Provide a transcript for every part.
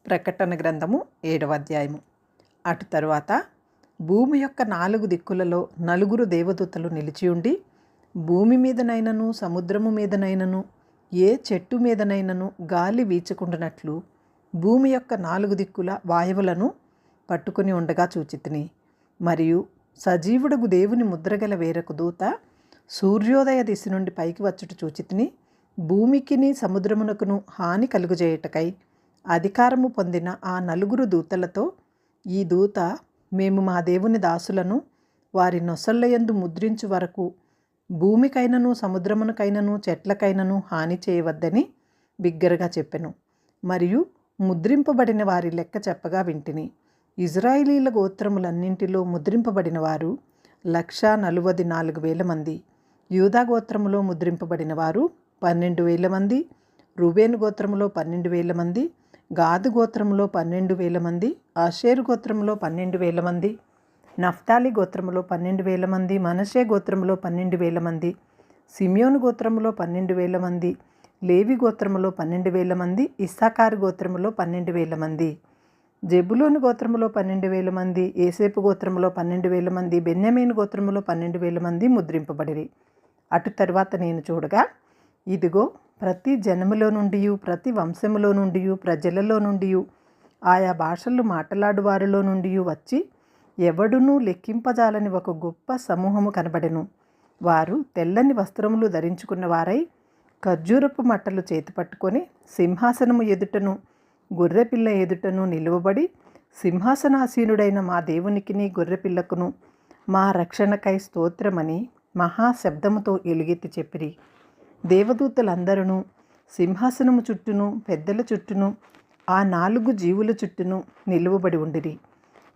ప్రకటన గ్రంథము 7వ అధ్యాయము. అటు తరువాత భూమి యొక్క 4 దిక్కులలో 4 దేవదూతలు నిలిచియుండి, భూమి మీదనైనను సముద్రము మీదనైనను ఏ చెట్టు మీదనైనను గాలి వీచకుండానట్లు భూమి యొక్క 4 దిక్కుల వాయువులను పట్టుకొని ఉండగా చూచితిని. మరియు సజీవుడగు దేవుని ముద్రగల వేరొక దూత సూర్యోదయ దిశ నుండి పైకి వచ్చుట చూచితిని. భూమికిని సముద్రమునకును హాని కలుగజేయుటకై అధికారము పొందిన ఆ 4 దూతలతో, ఈ దూత మేము మా దేవుని దాసులను వారి నొసళ్ళయందు ముద్రించు వరకు భూమికైనను సముద్రమునకైనను చెట్లకైనను హాని చేయవద్దని బిగ్గరగా చెప్పెను. మరియు ముద్రింపబడిన వారి లెక్క చెప్పగా వింటిని. ఇజ్రాయేలీల గోత్రములన్నింటిలో ముద్రింపబడిన వారు 144,000 మంది. యూదా గోత్రములో ముద్రింపబడిన వారు 12,000 మంది. రూబేను గోత్రములో 12,000 మంది. గాదు గోత్రములో 12,000 మంది. ఆషేరు గోత్రములో 12,000 మంది. నఫ్తాలి గోత్రములో 12,000 మంది. మనషే గోత్రములో 12,000 మంది. సిమియోను గోత్రములో 12,000 మంది. లేవి గోత్రములో 12,000 మంది. ఇస్సాకారు గోత్రములో 12,000 మంది. జెబులూను గోత్రములో 12,000 మంది. ఏసేపు గోత్రములో 12,000 మంది. బెన్యామీను గోత్రములో 12,000 మంది ముద్రింపబడిరి. అటు తరువాత నేను చూడగా, ఇదిగో, ప్రతి జనములో నుండి, ప్రతి వంశములో నుండి, ప్రజలలో నుండి, ఆయా భాషలు మాట్లాడు వారిలో నుండి వచ్చి ఎవడునూ లెక్కింపజాలని ఒక గొప్ప సమూహము కనబడెను. వారు తెల్లని వస్త్రములు ధరించుకున్న వారై ఖర్జూరపు మట్టలు చేతిపట్టుకొని సింహాసనము ఎదుటను గొర్రెపిల్ల ఎదుటను నిలువబడి, సింహాసనాసీనుడైన మా దేవునికిని గొర్రెపిల్లకును మా రక్షణకై స్తోత్రమని మహాశబ్దముతో ఎలుగెత్తి చెప్పిరి. దేవదూతలందరూ సింహాసనము చుట్టూను పెద్దల చుట్టూను ఆ 4 జీవుల చుట్టూను నిలువబడి ఉండిరి.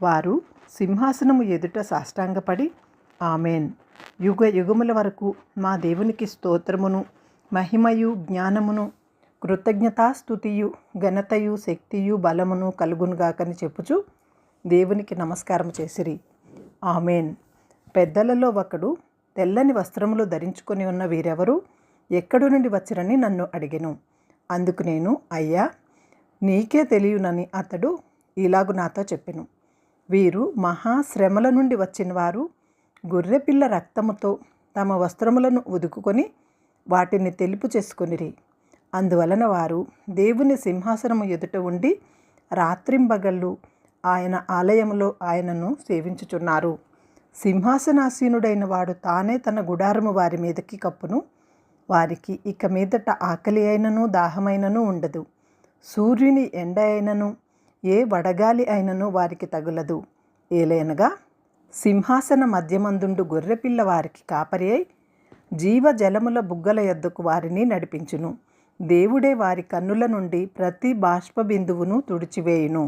వారు సింహాసనము ఎదుట సాష్టాంగపడి, ఆమేన్, యుగ యుగముల వరకు మా దేవునికి స్తోత్రమును మహిమయు జ్ఞానమును కృతజ్ఞతాస్తుతియు ఘనతయు శక్తియు బలమును కలుగునుగాకని చెప్పుచు దేవునికి నమస్కారం చేసిరి. ఆమేన్. పెద్దలలో ఒకడు, తెల్లని వస్త్రములు ధరించుకొని ఉన్న వీరెవరు, ఎక్కడి నుండి వచ్చిరని నన్ను అడిగెను. అందుకు నేను, అయ్యా, నీకే తెలియనని అతడు ఇలాగు నాతో చెప్పెను. వీరు మహాశ్రమల నుండి వచ్చిన వారు. గొర్రెపిల్ల రక్తముతో తమ వస్త్రములను ఉదుకుకొని వాటిని తెలుపు చేసుకొనిరి. అందువలన వారు దేవుని సింహాసనము ఎదుట ఉండి రాత్రింబగళ్ళు ఆయన ఆలయములో ఆయనను సేవించుచున్నారు. సింహాసనాసీనుడైన వాడు తానే తన గుడారము వారి మీదకి కప్పును. వారికి ఇక మీదట ఆకలి అయినను దాహమైనను ఉండదు. సూర్యుని ఎండ అయినను ఏ వడగాలి అయినను వారికి తగులదు. ఏలైనగా సింహాసన మధ్యమందుండు గొర్రెపిల్ల వారికి కాపరి అయి జీవజలముల బుగ్గల యొద్దకు వారిని నడిపించును. దేవుడే వారి కన్నుల నుండి ప్రతి బాష్ప బిందువును తుడిచివేయును.